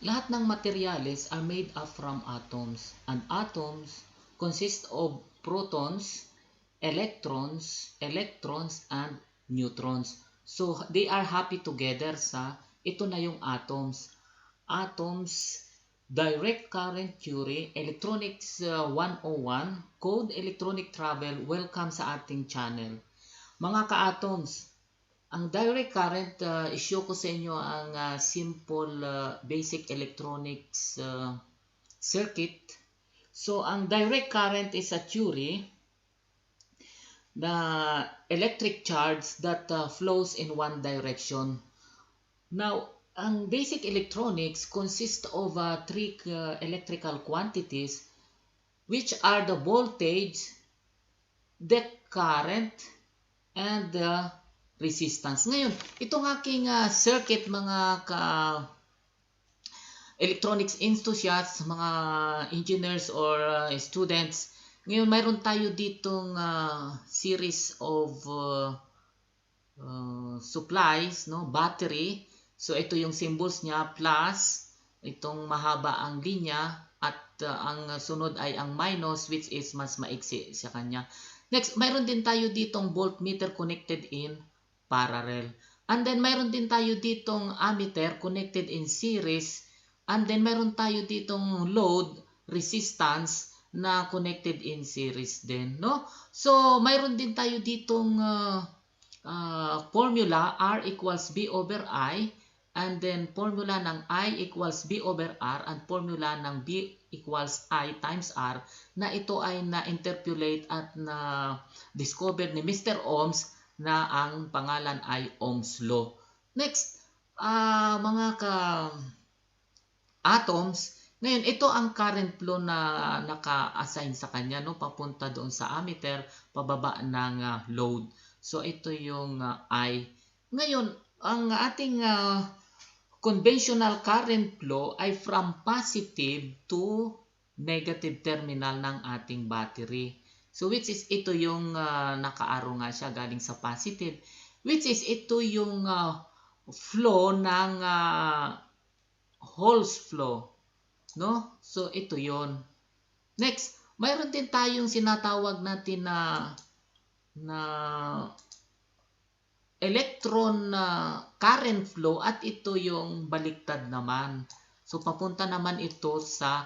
Lahat ng materyales are made up from atoms, and atoms consist of protons, electrons, and neutrons. So, they are happy together sa ito na yung atoms. Atoms, direct current theory, electronics 101, code electronic travel, welcome sa ating channel. Mga ka-atoms, ang direct current, i-show ko sa inyo ang simple basic electronics circuit. So, ang direct current is a theory na electric charge that flows in one direction. Now, ang basic electronics consists of three electrical quantities, which are the voltage, the current, and the resistance. Ngayon, itong aking circuit, mga electronics enthusiasts, mga engineers or students, ngayon mayroon tayo ditong series of supplies, no, battery. So ito yung symbols niya, plus itong mahaba ang linya, at ang sunod ay ang minus, which is mas maiksi sa kanya. Next, mayroon din tayo ditong voltmeter connected in parallel. And then mayroon din tayo ditong ammeter connected in series. And then mayroon tayo ditong load resistance na connected in series din, no? So mayroon din tayo ditong formula R equals B over I, and then formula ng I equals B over R, and formula ng B equals I times R, na ito ay na-interpolate at na-discover ni Mr. Ohms, na ang pangalan ay Ohm's Law. Next, mga atoms, ngayon ito ang current flow na naka-assign sa kanya, no, papunta doon sa ammeter, pababa ng load. So ito yung I. Ngayon, ang ating conventional current flow ay from positive to negative terminal ng ating battery. So which is ito yung nakaaro nga siya galing sa positive, which is ito yung flow ng Hall's flow, no? So ito yon. Next, mayroon din tayong sinatawag natin na electron current flow, at ito yung baliktad naman. So papunta naman ito sa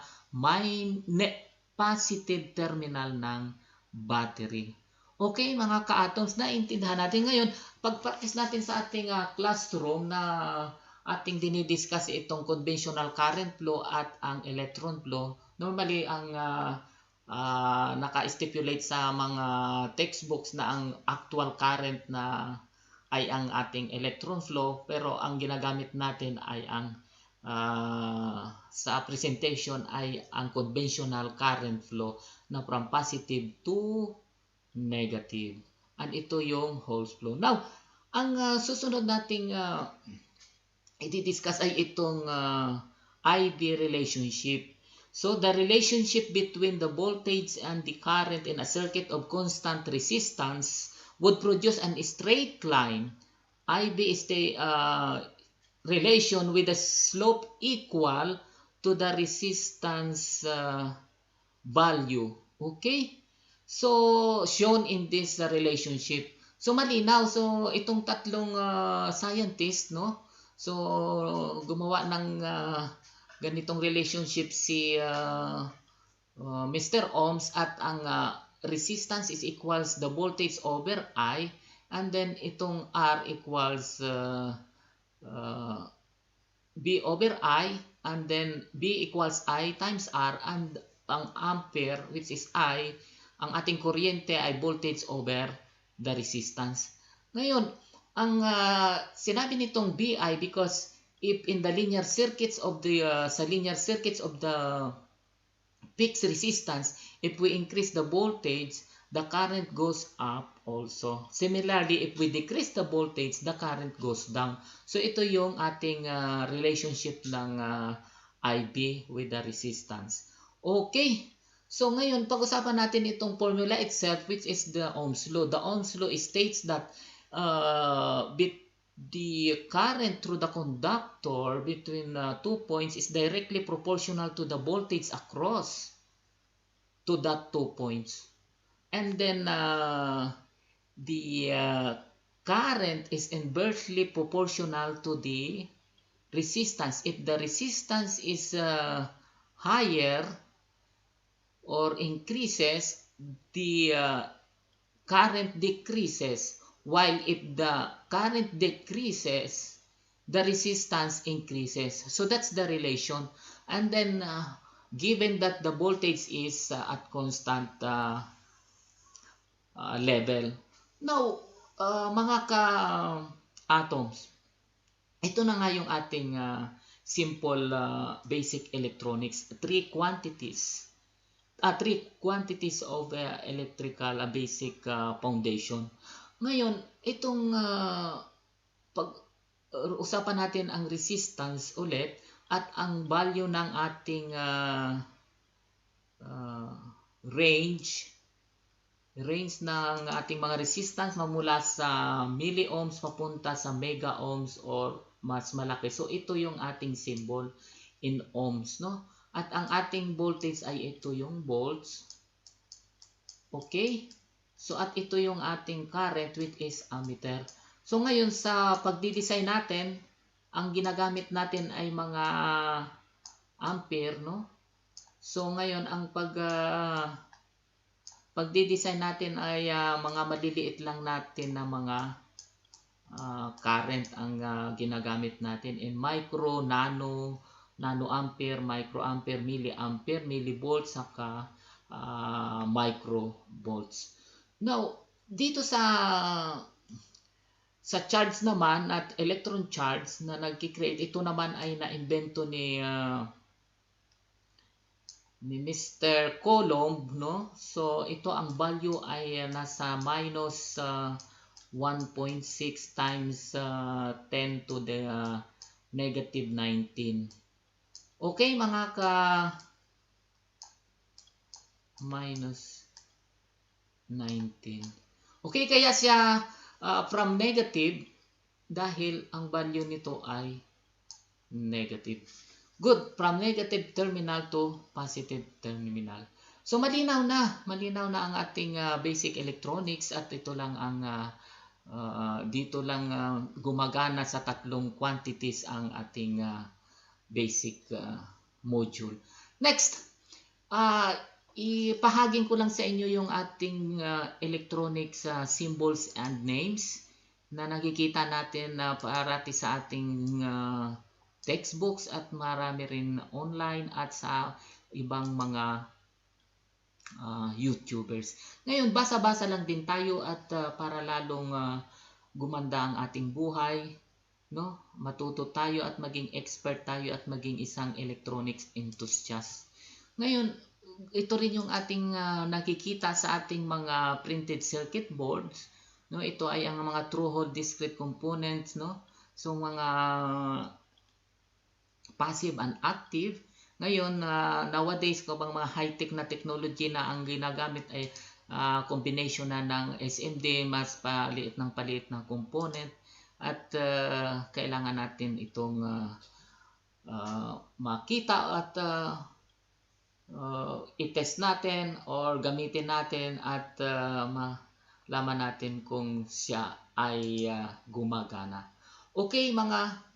positive terminal ng battery. Okay, mga ka-atoms, naintindihan natin ngayon. Pag-practice natin sa ating classroom na ating dinidiscuss itong conventional current flow at ang electron flow. Normally, ang naka-stipulate sa mga textbooks na ang actual current na ay ang ating electron flow, pero ang ginagamit natin ay ang sa presentation ay ang conventional current flow na from positive to negative. And ito yung Hall's flow. Now, ang susunod nating i-discuss ay itong IV relationship. So, the relationship between the voltage and the current in a circuit of constant resistance would produce a straight line. IV is the relation with the slope equal to the resistance value. Okay? So, shown in this relationship. So, malinaw. So, itong tatlong scientists, no? So, gumawa ng ganitong relationship si Mr. Ohms, at ang resistance is equals the voltage over I, and then itong R equals B over I, and then B equals I times R, and ang ampere, which is I, ang ating kuryente ay voltage over the resistance. Ngayon, ang sinabi nitong BI because if in the linear circuits of the sa linear circuits of the fixed resistance, if we increase the voltage, the current goes up also. Similarly, if we decrease the voltage, the current goes down. So ito yung ating relationship ng IB with the resistance. Okay. So ngayon, pag-usapan natin itong formula itself, which is the Ohm's law. The Ohm's law states that the current through the conductor between 2 points is directly proportional to the voltage across to that 2 points. And then the current is inversely proportional to the resistance. If the resistance is higher or increases, the current decreases, while if the current decreases, the resistance increases. So that's the relation. And then given that the voltage is at constant level. Now, mga ka-atoms, ito na nga yung ating simple basic electronics. Three quantities of electrical basic foundation. Ngayon, itong usapan natin ang resistance ulit at ang value ng ating range ng ating mga resistance mamula sa milliohms papunta sa mega ohms or mas malaki. So ito yung ating symbol in ohms, no? At ang ating voltage ay ito yung volts. Okay? So at ito yung ating current, which is ammeter. So ngayon sa pagdi-design natin, ang ginagamit natin ay mga ampere, no? So ngayon ang pagdi-design natin ay mga maliliit lang natin na mga current ang ginagamit natin in micro, nano ampere, microampere, milliampere, millivolts, saka microvolts. Now, dito sa charge naman at electron charge na nagki-create, ito naman ay na-invento ni Mr. Coulomb, no? So ito ang value ay nasa minus 1.6 times 10 to the negative 19. Okay, mga minus 19. Okay, kaya siya from negative dahil ang value nito ay negative. Good, from negative terminal to positive terminal. So malinaw na ang ating basic electronics at ito lang ang dito lang gumagana sa tatlong quantities ang ating basic module. Next, ipahaging ko lang sa inyo yung ating electronics symbols and names na nakikita natin parati sa ating textbooks at marami rin online at sa ibang mga YouTubers. Ngayon, basa-basa lang din tayo at para lalong gumanda ang ating buhay, no? Matuto tayo at maging expert tayo at maging isang electronics enthusiast. Ngayon, ito rin yung ating nakikita sa ating mga printed circuit boards, no? Ito ay ang mga through hole discrete components, no? So mga passive and active. Ngayon, nowadays, kapag mga high-tech na technology na ang ginagamit ay combination na ng SMD, mas paliit ng component at kailangan natin itong makita at i-test natin or gamitin natin at malaman natin kung siya ay gumagana. Okay, mga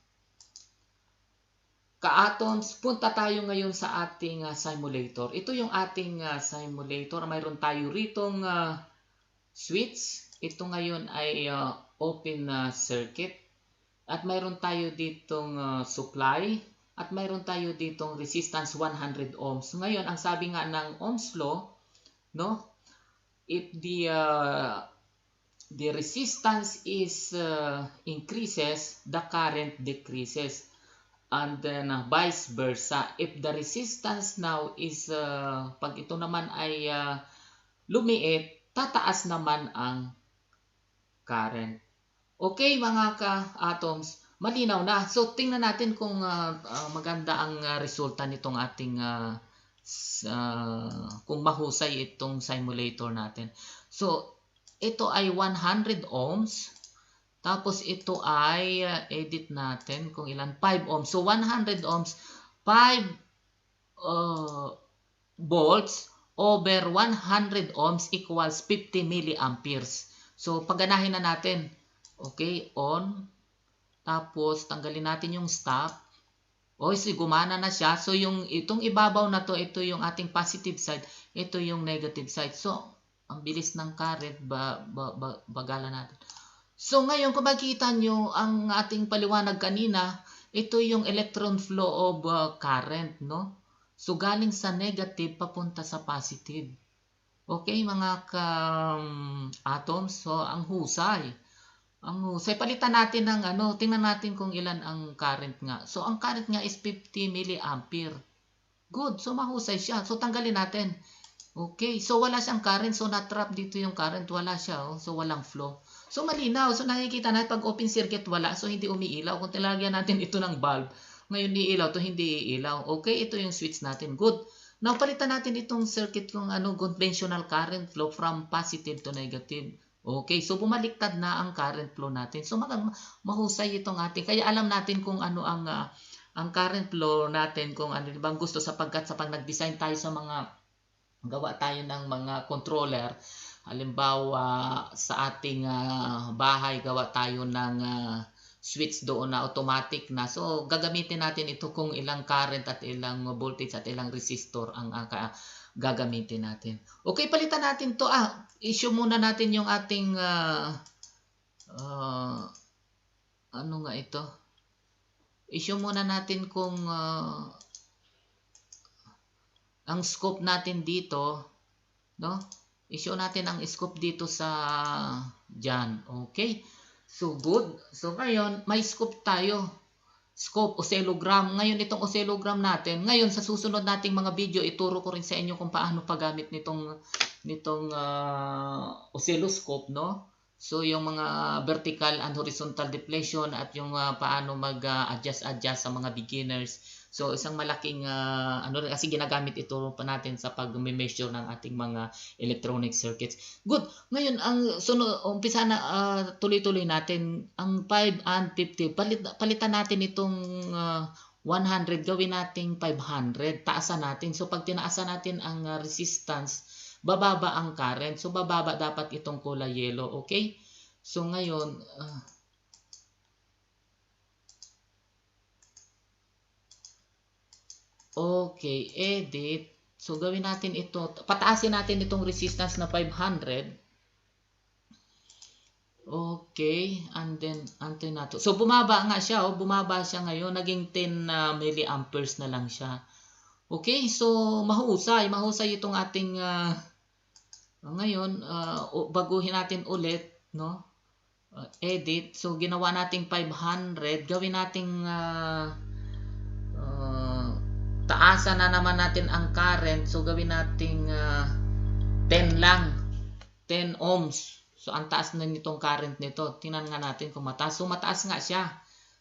ka-atoms, punta tayo ngayon sa ating simulator. Ito yung ating simulator. Mayroon tayo ritong switch. Ito ngayon ay open circuit. At mayroon tayo ditong supply. At mayroon tayo ditong resistance 100 ohms. Ngayon, ang sabi nga ng Ohm's law, no? If the resistance is increases, the current decreases. And then vice versa. If the resistance now is, pag ito naman ay lumiit, tataas naman ang current. Okay, mga ka-atoms, malinaw na. So, tingnan natin kung maganda ang resulta nitong ating, kung mahusay itong simulator natin. So, ito ay 100 ohms. Tapos ito ay edit natin kung ilan, 5 ohms. So 100 ohms, 5 volts over 100 ohms equals 50 milliamperes. So pagganahin na natin. Okay, on. Tapos tanggalin natin yung stop. O, gumana na siya. So itong ibabaw na to, ito yung ating positive side, ito yung negative side. So ang bilis ng current, bagalan natin. So ngayon kung makita nyo ang ating paliwanag kanina, ito yung electron flow of current, no? So galing sa negative papunta sa positive. Okay mga atoms, so ang husay. Palitan natin ng tingnan natin kung ilan ang current nga. So ang current nga is 50 milliampere. Good, so mahusay siya. So tanggalin natin. Okay, so wala siyang current, so na-trap dito yung current, wala siya, so walang flow. So malinaw, so nakikita natin pag open circuit wala, so hindi umiilaw. Kung tilagyan natin ito ng bulb, ngayon iilaw to, hindi iilaw. Okay, ito yung switch natin. Good. Now palitan natin itong circuit kung conventional current flow from positive to negative. Okay, so bumaliktad na ang current flow natin. So mahusay itong ating, kaya alam natin kung ano ang current flow natin, kung ano bang gusto, sapagkat sa pag nag-design tayo sa gawa tayo ng mga controller, halimbawa sa ating bahay, gawa tayo ng switch doon na automatic na. So gagamitin natin ito kung ilang current at ilang voltage at ilang resistor ang gagamitin natin. Okay, palitan natin to. Issue muna natin yung ating ano nga ito? Issue muna natin kung ang scope natin dito, no? Issue natin ang scope dito sa dyan. Okay? So, good. So, ngayon, may scope tayo. Scope, oscillogram. Ngayon, itong oscillogram natin, ngayon, sa susunod nating mga video, ituro ko rin sa inyo kung paano paggamit nitong oscilloscope, no? So, yung mga vertical and horizontal deflection at yung paano mag-adjust sa mga beginners. So, isang malaking, kasi ginagamit ito pa natin sa pag-measure ng ating mga electronic circuits. Good. Ngayon, umpisa na, tuloy-tuloy natin. Ang 5 and 50, palitan natin itong 100, gawin nating 500. Taasan natin. So, pag tinaasan natin ang resistance, bababa ang current. So, bababa dapat itong kulay yellow. Okay? So, ngayon, okay, edit. So, gawin natin ito. Pataasin natin itong resistance na 500. Okay, and then, antay natin. So, bumaba nga siya. Bumaba siya ngayon. Naging 10 milliamperes na lang siya. Okay, so, mahusay. Mahusay itong ating, ngayon, baguhin natin ulit, no? Edit. So, ginawa nating 500. Gawin nating taasan na naman natin ang current. So, gawin nating 10 lang. 10 ohms. So, ang taas na nitong current nito. Tingnan nga natin kung mataas. So, mataas nga siya.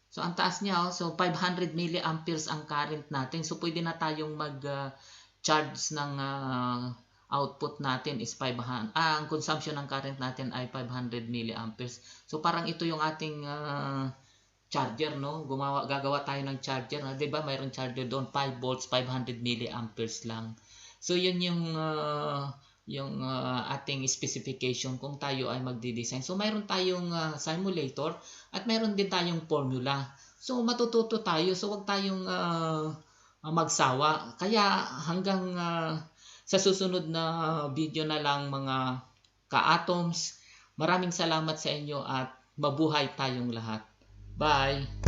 So, ang taas niya, so 500 milliamperes ang current natin. So, pwede na tayong mag-charge ng output natin is 500. Ang consumption ng current natin ay 500 milliamperes. So, parang ito yung ating charger, no? Gagawa tayo ng charger. 'Di ba? Mayroong charger doon, 5 volts, 500 milliamperes lang. So, yun yung ating specification kung tayo ay magdi-design. So, mayroon tayong simulator at mayroon din tayong formula. So, matututo tayo. So, wag tayong magsawa. Kaya hanggang sa susunod na video na lang mga ka-atoms. Maraming salamat sa inyo at mabuhay tayong lahat. Bye!